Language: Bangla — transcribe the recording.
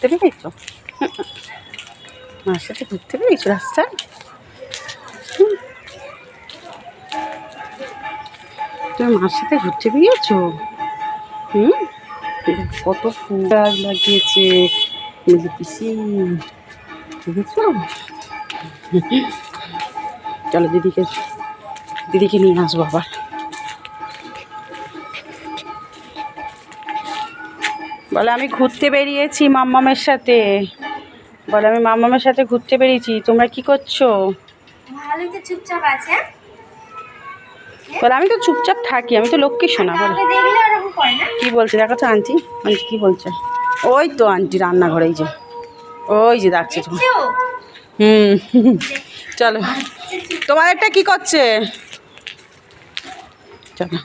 ঘুরতে বেরিয়েছো? মার সাথে ঘুরতে বেরিয়েছো রাস্তায়? তুমি মার সাথে ঘুরতে বেরিয়েছো? কত ফুল গাছ লাগিয়েছে পিসি, দেখেছো? চলো দিদিকে নিয়ে আসবো আবার। বলে আমি ঘুরতে বেরিয়েছি মাম্মামের সাথে। বলে আমি মাম্মামের সাথে ঘুরতে বেরিয়েছি। তোমরা কি করছো? ভালোই তো চুপচাপ আছে। বলে আমি তো চুপচাপ থাকি, আমি তো লক্ষ্মী শোনা। বলে কি বলছে দেখো তো আন্টি, আন্টি কি বলছে? ওই তো আন্টি রান্নাঘরেই যে, ওই যে ডাকছে তোমার। চলো, তোমাদেরটা কি করছে? চলো।